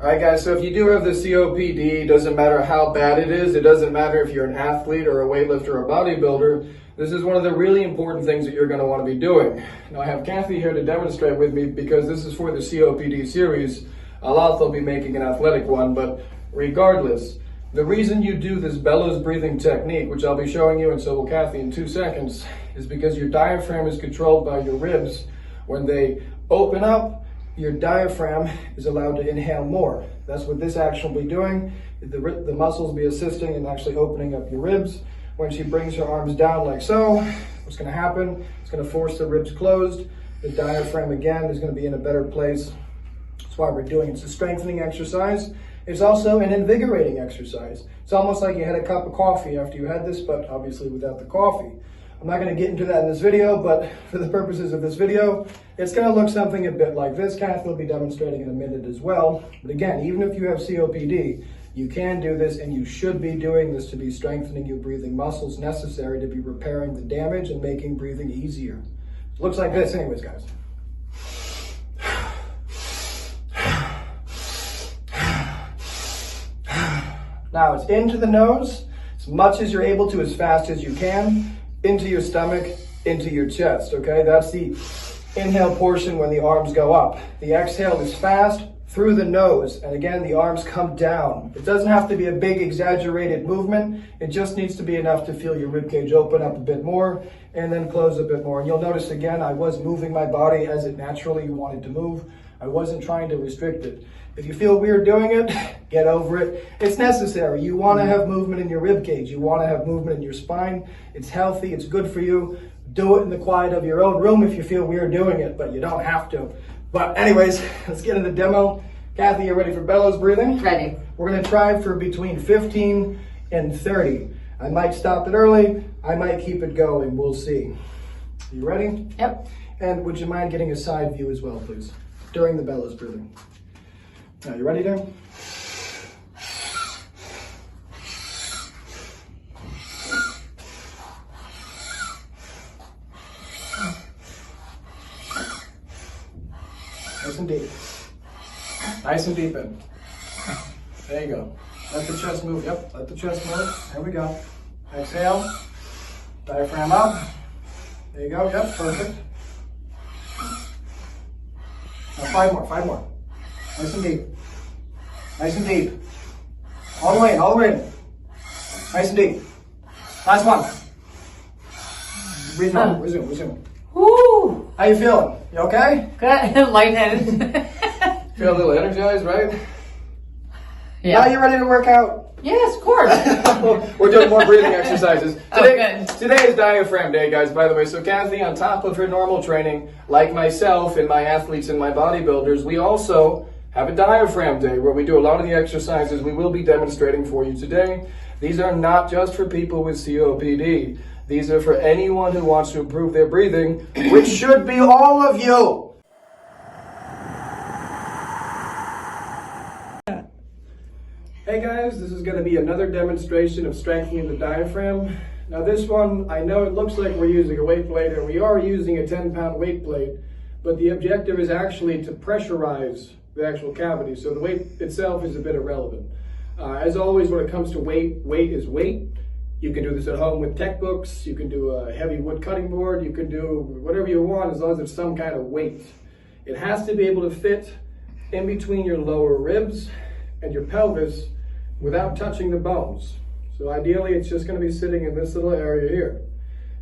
All right, guys, so if you do have the COPD, it doesn't matter how bad it is. It doesn't matter if you're an athlete or a weightlifter or a bodybuilder. This is one of the really important things that you're going to want to be doing. Now, I have Kathy here to demonstrate with me because this is for the COPD series. I'll also be making an athletic one, but regardless, the reason you do this bellows breathing technique, which I'll be showing you and so will Kathy in 2 seconds, is because your diaphragm is controlled by your ribs. When they open up, your diaphragm is allowed to inhale more. That's what this action will be doing. The muscles will be assisting in actually opening up your ribs. When she brings her arms down like so, what's going to happen? It's going to force the ribs closed. The diaphragm, again, is going to be in a better place. That's why we're doing it. It's a strengthening exercise. It's also an invigorating exercise. It's almost like you had a cup of coffee after you had this, but obviously without the coffee. I'm not going to get into that in this video, but for the purposes of this video, it's going to look something a bit like this. Kathy will be demonstrating in a minute as well. But again, even if you have COPD, you can do this and you should be doing this to be strengthening your breathing muscles necessary to be repairing the damage and making breathing easier. It looks like this anyways, guys. Now it's into the nose, as much as you're able to, as fast as you can, into your stomach, into your chest, okay? That's the inhale portion when the arms go up. The exhale is fast through the nose, and again, the arms come down. It doesn't have to be a big exaggerated movement. It just needs to be enough to feel your ribcage open up a bit more and then close a bit more. And you'll notice again, I was moving my body as it naturally wanted to move. I wasn't trying to restrict it. If you feel weird doing it, get over it. It's necessary. You want to have movement in your rib cage. You want to have movement in your spine. It's healthy. It's good for you. Do it in the quiet of your own room if you feel weird doing it, but you don't have to. But anyways, let's get into the demo. Kathy, you ready for bellows breathing? Ready. We're going to try for between 15 and 30. I might stop it early. I might keep it going. We'll see. You ready? Yep. And would you mind getting a side view as well, please, during the bellows breathing? Now, you ready, Dan? Nice and deep. Nice and deep in. There you go. Let the chest move. Yep, let the chest move. There we go. Exhale. Diaphragm up. There you go. Yep, perfect. Now 5 more, 5 more. Nice and deep. Nice and deep. All the way in, all the way in. Nice and deep. Last one. Breathe normal. Resume, resume. Woo! How you feeling? You okay? Good. Lightheaded. Feel a little energized, right? Yeah. Now you're ready to work out. Yes, of course. We're doing more breathing exercises. Good. Today is diaphragm day, guys, by the way. So Kathy, on top of her normal training, like myself and my athletes and my bodybuilders, we also have a diaphragm day where we do a lot of the exercises we will be demonstrating for you today. These are not just for people with COPD. These are for anyone who wants to improve their breathing, which should be all of you. Hey guys, this is going to be another demonstration of strengthening the diaphragm. Now this one, I know it looks like we're using a weight plate, and we are using a 10-pound weight plate, but the objective is actually to pressurize the actual cavity, so the weight itself is a bit irrelevant. As always, when it comes to weight, weight is weight. You can do this at home with tech books, you can do a heavy wood cutting board, you can do whatever you want as long as it's some kind of weight. It has to be able to fit in between your lower ribs and your pelvis without touching the bones. So ideally it's just going to be sitting in this little area here.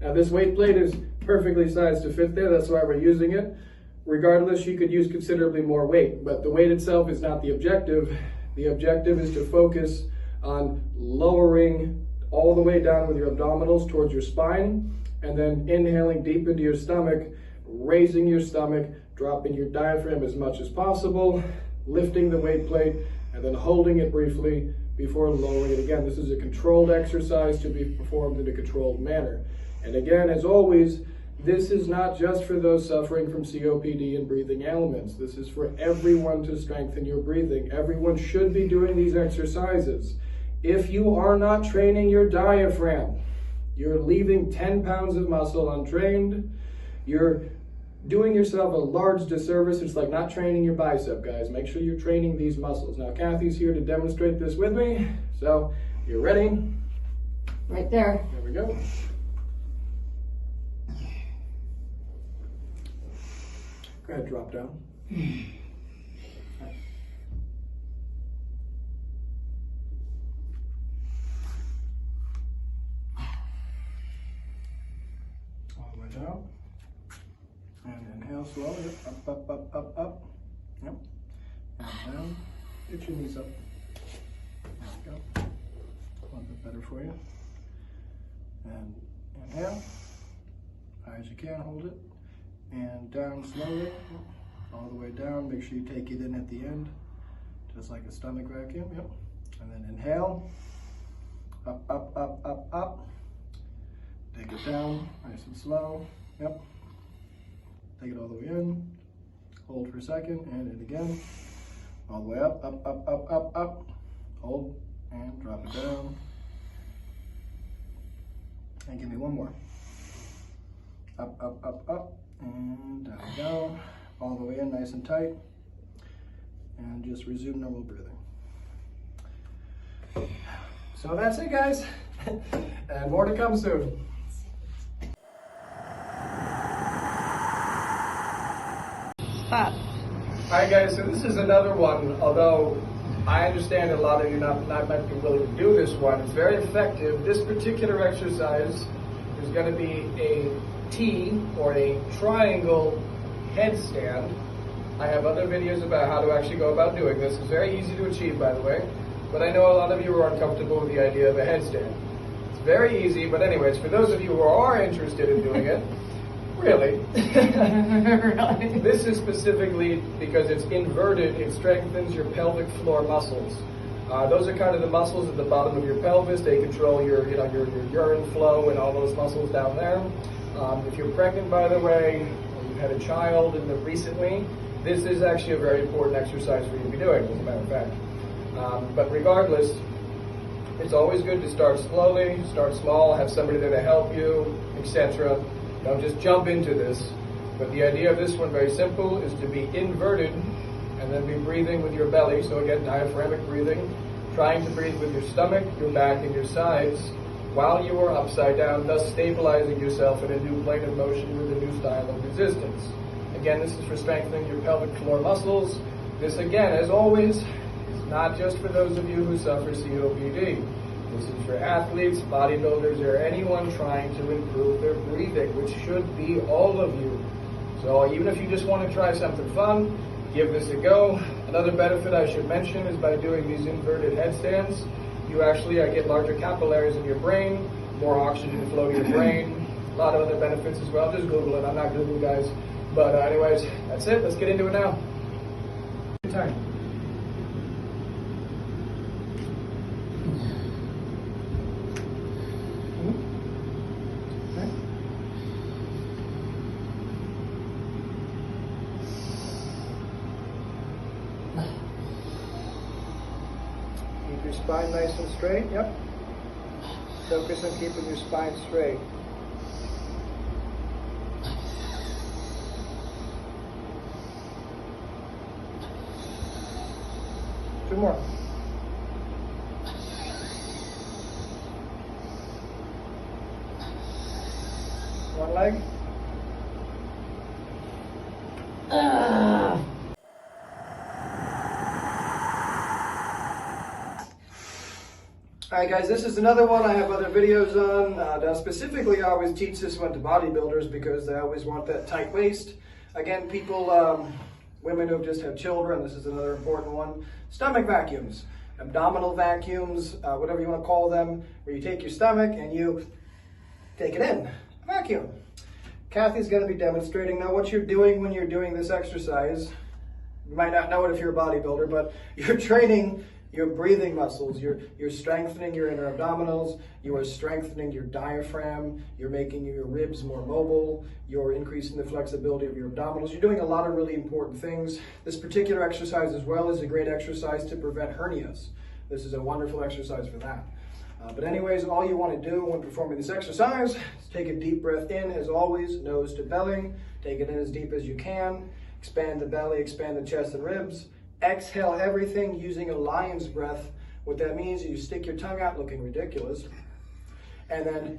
Now this weight plate is perfectly sized to fit there, that's why we're using it. Regardless, you could use considerably more weight, but the weight itself is not the objective. The objective is to focus on lowering all the way down with your abdominals towards your spine, and then inhaling deep into your stomach, raising your stomach, dropping your diaphragm as much as possible, lifting the weight plate, and then holding it briefly before lowering it again. This is a controlled exercise to be performed in a controlled manner. And again, as always, this is not just for those suffering from COPD and breathing ailments. This is for everyone to strengthen your breathing. Everyone should be doing these exercises. If you are not training your diaphragm, you're leaving 10 pounds of muscle untrained. You're doing yourself a large disservice. It's like not training your bicep, guys. Make sure you're training these muscles. Now, Kathy's here to demonstrate this with me. So, you're ready? Right there. There we go. Go ahead, drop down. All the way down. And inhale slowly. Up, up, up, up, up. Yep. And down. Get your knees up. There we go. A little bit better for you. And inhale. High as you can, hold it. And down slowly. All the way down. Make sure you take it in at the end. Just like a stomach vacuum. Yep. And then inhale. Up, up, up, up, up. Take it down. Nice and slow. Yep. Take it all the way in. Hold for a second. And in again. All the way up, up, up, up, up, up. Hold. And drop it down. And give me one more. Up, up, up, up. And down, down. All the way in, nice and tight. And just resume normal breathing. So that's it, guys. And more to come soon. Stop. Alright guys, so this is another one, although I understand a lot of you not might be willing to do this one. It's very effective. This particular exercise is going to be a T or a triangle headstand. I have other videos about how to actually go about doing this. It's very easy to achieve, by the way, but I know a lot of you are uncomfortable with the idea of a headstand. It's very easy, but anyways, for those of you who are interested in doing it, really? Really? This is specifically because it's inverted, it strengthens your pelvic floor muscles. Those are kind of the muscles at the bottom of your pelvis. They control your urine flow and all those muscles down there. If you're pregnant, by the way, or you've had a child recently, this is actually a very important exercise for you to be doing, as a matter of fact. But regardless, it's always good to start slowly, start small, have somebody there to help you, etc. Don't just jump into this. But the idea of this one, very simple, is to be inverted and then be breathing with your belly. So again, diaphragmatic breathing, trying to breathe with your stomach, your back, and your sides while you are upside down, thus stabilizing yourself in a new plane of motion with a new style of resistance. Again, this is for strengthening your pelvic floor muscles. This, again, as always, is not just for those of you who suffer COPD. This is for athletes, bodybuilders, or anyone trying to improve their breathing, which should be all of you. So even if you just want to try something fun, give this a go. Another benefit I should mention is by doing these inverted headstands, you actually get larger capillaries in your brain, more oxygen flow to your brain, a lot of other benefits as well. Just Google it. I'm not Google, guys. But anyways, that's it. Let's get into it now. Good time. Keep your spine nice and straight. Yep. Focus on keeping your spine straight. Two more. One leg. Alright guys, this is another one I have other videos on. Now specifically I always teach this one to bodybuilders because they always want that tight waist. Again, people, women who've just had children, this is another important one. Stomach vacuums, abdominal vacuums, whatever you want to call them, where you take your stomach and you take it in, a vacuum. Kathy's going to be demonstrating. Now what you're doing when you're doing this exercise, you might not know it if you're a bodybuilder, but you're training your breathing muscles, you're strengthening your inner abdominals, you are strengthening your diaphragm, you're making your ribs more mobile, you're increasing the flexibility of your abdominals. You're doing a lot of really important things. This particular exercise as well is a great exercise to prevent hernias. This is a wonderful exercise for that. But anyways, all you want to do when performing this exercise is take a deep breath in, as always, nose to belly. Take it in as deep as you can. Expand the belly, expand the chest and ribs. Exhale everything using a lion's breath. What that means is you stick your tongue out looking ridiculous. And then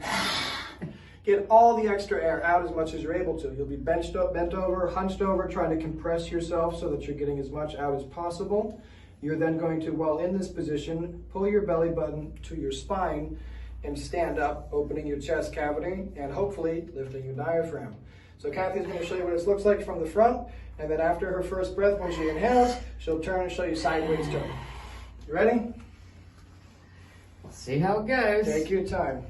get all the extra air out as much as you're able to. You'll be bent over, hunched over, trying to compress yourself so that you're getting as much out as possible. You're then going to, while in this position, pull your belly button to your spine and stand up, opening your chest cavity and hopefully lifting your diaphragm. So Kathy's going to show you what this looks like from the front, and then after her first breath, when she inhales, she'll turn and show you sideways turn. You ready? Let's see how it goes. Take your time.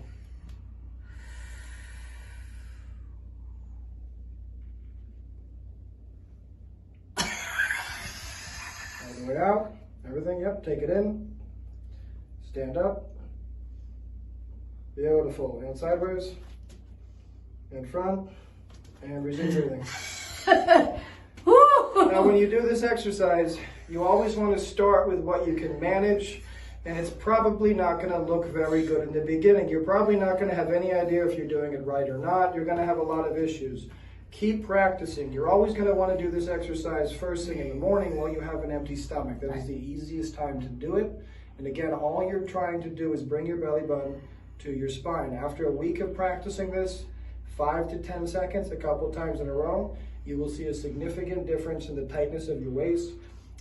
All the way out. Everything, yep, take it in. Stand up. Beautiful. And sideways. In front. And resume breathing. Now when you do this exercise, you always want to start with what you can manage, and it's probably not going to look very good in the beginning. You're probably not going to have any idea if you're doing it right or not. You're going to have a lot of issues. Keep practicing. You're always going to want to do this exercise first thing in the morning while you have an empty stomach. That is the easiest time to do it. And again, all you're trying to do is bring your belly button to your spine. After a week of practicing this, 5 to 10 seconds, a couple times in a row, you will see a significant difference in the tightness of your waist.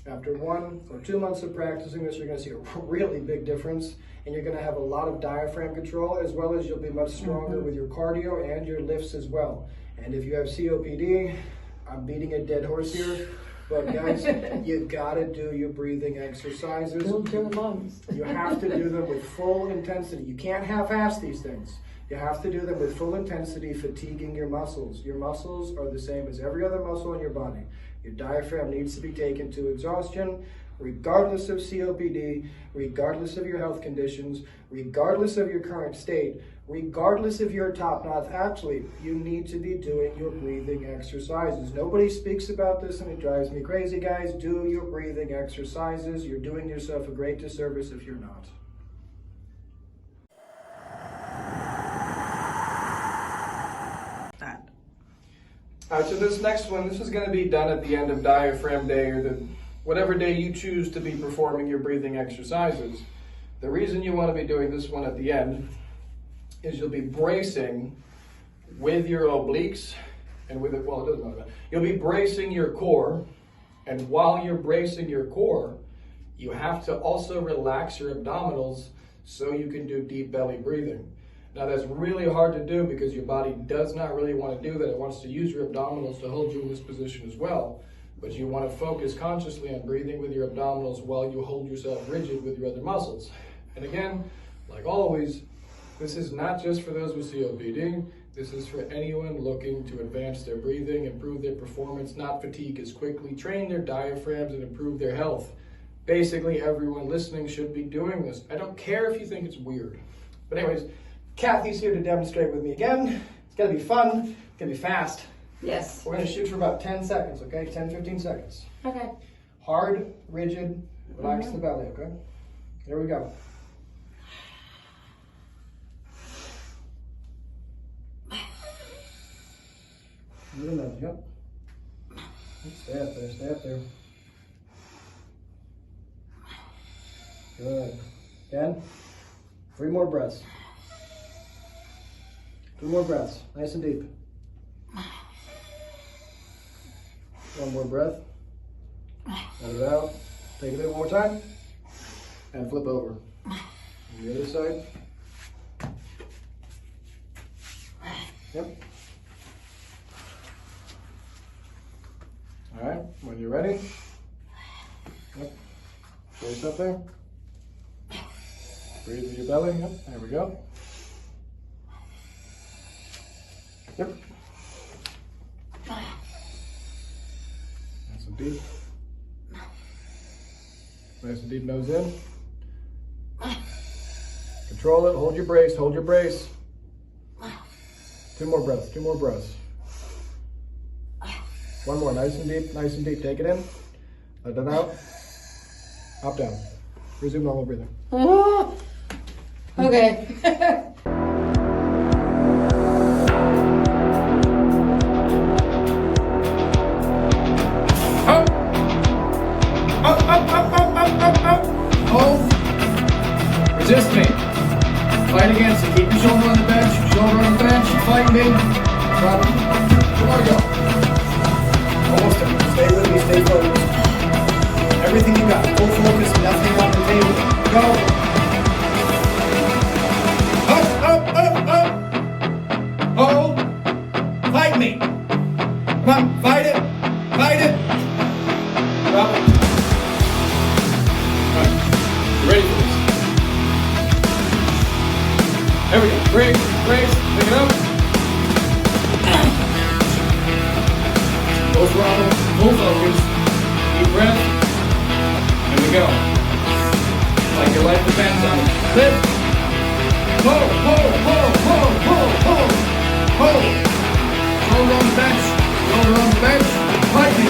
After 1 or 2 months of practicing this, you're going to see a really big difference, and you're going to have a lot of diaphragm control, as well as you'll be much stronger with your cardio and your lifts as well. And if you have COPD, I'm beating a dead horse here, but guys, you gotta do your breathing exercises. Build your lungs. You have to do them with full intensity. You can't half-ass these things. You have to do them with full intensity, fatiguing your muscles. Your muscles are the same as every other muscle in your body. Your diaphragm needs to be taken to exhaustion, regardless of COPD, regardless of your health conditions, regardless of your current state, regardless if you're a top-notch athlete. You need to be doing your breathing exercises. Nobody speaks about this and it drives me crazy, guys. Do your breathing exercises. You're doing yourself a great disservice if you're not. All right, so this next one, this is going to be done at the end of diaphragm day, or whatever day you choose to be performing your breathing exercises. The reason you want to be doing this one at the end is you'll be bracing with your obliques and with it, well, it doesn't matter. You'll be bracing your core, and while you're bracing your core, you have to also relax your abdominals so you can do deep belly breathing. Now that's really hard to do because your body does not really want to do that. It wants to use your abdominals to hold you in this position as well. But you want to focus consciously on breathing with your abdominals while you hold yourself rigid with your other muscles. And again, like always, this is not just for those with COPD. This is for anyone looking to advance their breathing, improve their performance, not fatigue as quickly, train their diaphragms, and improve their health. Basically, everyone listening should be doing this. I don't care if you think it's weird. But anyways, Kathy's here to demonstrate with me again. It's gonna be fun, it's gonna be fast. Yes. We're gonna shoot for about 10 seconds, okay? 10, 15 seconds. Okay. Hard, rigid, relax the belly, okay? Here we go. Good enough, yep. Stay up there, stay up there. Good. Again, 3 more breaths. 2 more breaths, nice and deep. 1 more breath. Let it out. Take it in one more time. And flip over. On the other side. Yep. All right, when you're ready. Yep. Brace up there. Breathe with your belly. Yep, there we go. Yep. Nice and deep. Nice and deep nose in. Control it, hold your brace, hold your brace. 2 more breaths, 2 more breaths. 1 more, nice and deep, take it in. Let it out. Up, down. Resume normal breathing. Okay. Up! Up, up, up, up, up, up, up! Hold. Resist me. Fight against it. Keep your shoulder on the bench. Shoulder on the bench. Fight me. Drop it. Come on, go. Almost done. Stay with me. Stay focused. Everything you got. Full focus. Nothing on the table. Go. Up, up, up, up. Hold. Fight me. Come on. Fight it. Fight it. Drop it. All right. You ready for this? There we go. Brace, brace, pick it up. Full throttle, full focus. Deep breath. And we go. Like your life depends on it. Lift. Pull, pull, pull, pull, pull, pull. Pull. Shoulder on the bench. Shoulder on the bench. Fight me.